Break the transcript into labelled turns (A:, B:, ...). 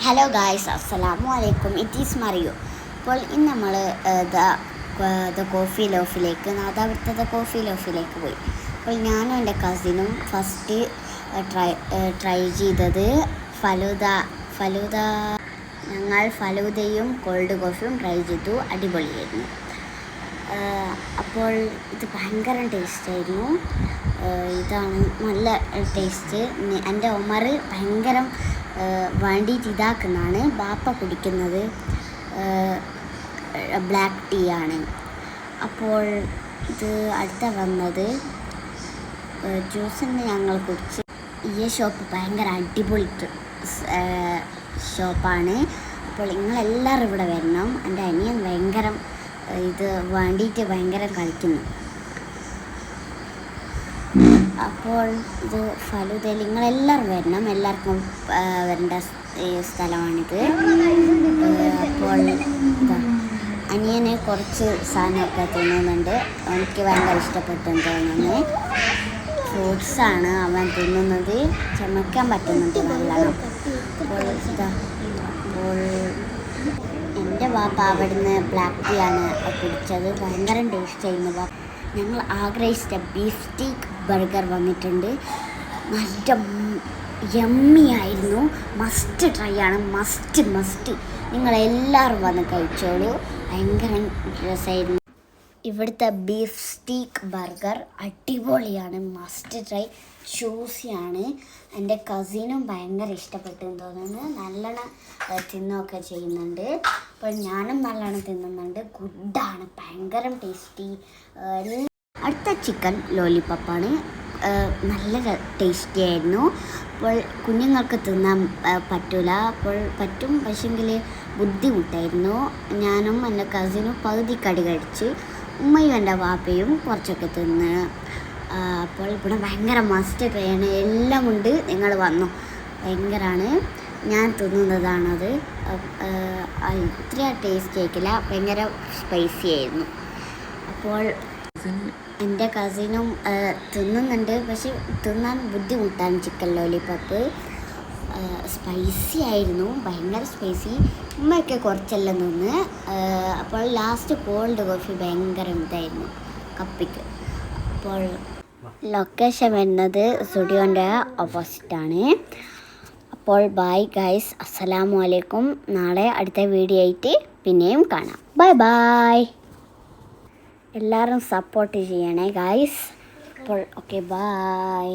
A: Hello guys, അസ്സലാമു അലൈക്കും. It is Mario. അപ്പോൾ ഇന്ന് നമ്മൾ കോഫി ലോഫിലേക്ക് നാദാവിടുത്തെ കോഫി ലോഫിലേക്ക് പോയി. അപ്പോൾ ഞാനും എൻ്റെ കസിനും ഫസ്റ്റ് ട്രൈ ചെയ്തത് ഫലൂദ. ഞങ്ങൾ ഫലൂദയും കോൾഡ് കോഫിയും ട്രൈ ചെയ്തു. അടിപൊളിയായിരുന്നു. അപ്പോൾ ഇത് ഭയങ്കര ടേസ്റ്റായിരുന്നു. ഇതാണ് നല്ല ടേസ്റ്റ്. എൻ്റെ ഉമർ ഭയങ്കര വേണ്ടിയിട്ട് ഇതാക്കുന്നതാണ്. ബാപ്പ കുടിക്കുന്നത് ബ്ലാക്ക് ടീ ആണ്. അപ്പോൾ ഇത് അടുത്ത വന്നത് ജ്യൂസിന് ഞങ്ങൾ കുടിച്ച്. ഈ ഷോപ്പ് ഭയങ്കര അടിപൊളി ഷോപ്പാണ്. അപ്പോൾ നിങ്ങളെല്ലാവരും ഇവിടെ വരണം. എൻ്റെ അനിയൻ ഭയങ്കര ഇത് വേണ്ടിയിട്ട് ഭയങ്കര കളിക്കുന്നു. അപ്പോൾ ഇത് ഫലൂദയിൽ നിങ്ങളെല്ലാവരും വരണം. എല്ലാവർക്കും വരേണ്ട സ്ഥലമാണിത്. അപ്പോൾ അനിയന് കുറച്ച് സാധനമൊക്കെ തിന്നുന്നുണ്ട്. എനിക്ക് ഭയങ്കര ഇഷ്ടപ്പെട്ടെന്ന് തോന്നുന്നു. ഫ്രൂട്ട്സാണ് അവൻ തിന്നുന്നത്. ചമയ്ക്കാൻ പറ്റുന്നുണ്ട് നല്ലോണം. അപ്പോൾ എൻ്റെ ബാപ്പ അവിടുന്ന് ബ്ലാക്ക് ടീ ആണ് കുടിച്ചത്. ഭയങ്കര ടേസ്റ്റ് ആയിരുന്നു. ഞങ്ങൾ ആഗ്രഹിച്ച ബീഫ് സ്റ്റീക്ക് ബർഗർ വന്നിട്ടുണ്ട്. നല്ല യമ്മി ആയിരുന്നു. മസ്റ്റ് ട്രൈ ആണ്. മസ്റ്റ് നിങ്ങളെല്ലാവരും വന്ന് കഴിച്ചോളൂ. ഭയങ്കര രസമായിരുന്നു. ഇവിടുത്തെ ബീഫ് സ്റ്റീക്ക് ബർഗർ അടിപൊളിയാണ്. Must try. ജ്യൂസിയാണ്. എൻ്റെ കസിനും ഭയങ്കര ഇഷ്ടപ്പെട്ടെന്ന് തോന്നുന്നു. നല്ലോണം തിന്നൊക്കെ ചെയ്യുന്നുണ്ട്. അപ്പോൾ ഞാനും നല്ലോണം തിന്നുന്നുണ്ട്. ഗുഡാണ്. ഭയങ്കര ടേസ്റ്റി. അടുത്ത ചിക്കൻ ലോലിപോപ്പാണ്. നല്ല ടേസ്റ്റി ആയിരുന്നു. അപ്പോൾ കുഞ്ഞുങ്ങൾക്ക് തിന്നാൻ പറ്റില്ല. അപ്പോൾ പറ്റും, പക്ഷെങ്കിൽ ബുദ്ധിമുട്ടായിരുന്നു. ഞാനും എൻ്റെ കസിനും പകുതി കടി കഴിച്ച്. ഉമ്മയും എൻ്റെ വാപ്പയും കുറച്ചൊക്കെ തിന്ന്. അപ്പോൾ ഇവിടെ ഭയങ്കര മസ്റ്റ് ട്രൈയാണ്. എല്ലാം ഉണ്ട്. നിങ്ങൾ വന്നു. ഭയങ്കരമാണ്. ഞാൻ തിന്നുന്നതാണത്. ഇത്ര ടേസ്റ്റ് ആയിക്കില്ല. ഭയങ്കര സ്പൈസി ആയിരുന്നു. അപ്പോൾ എൻ്റെ കസിനും തിന്നുന്നുണ്ട്, പക്ഷെ തിന്നാൻ ബുദ്ധിമുട്ടാണ് ചിക്കൻ ലോലിപോപ്പ്. സ്പൈസി ആയിരുന്നു. ഭയങ്കര സ്പൈസി. ഉമ്മയൊക്കെ കുറച്ചെല്ലാം തിന്ന്. അപ്പോൾ ലാസ്റ്റ് കോൾഡ് കോഫി ഭയങ്കര ഇതായിരുന്നു കപ്പിക്ക്. അപ്പോൾ ലൊക്കേഷൻ വരുന്നത് സ്റ്റുഡിയോൻ്റെ ഓപ്പോസിറ്റാണ്. അപ്പോൾ ബൈ ഗൈസ്, അസ്സലാമു അലൈക്കും. നാളെ അടുത്ത വീഡിയോ ആയിട്ട് പിന്നെയും കാണാം. ബൈ. എല്ലാവരും സപ്പോർട്ട് ചെയ്യണേ ഗൈസ്. അപ്പോൾ ഓക്കെ, ബൈ.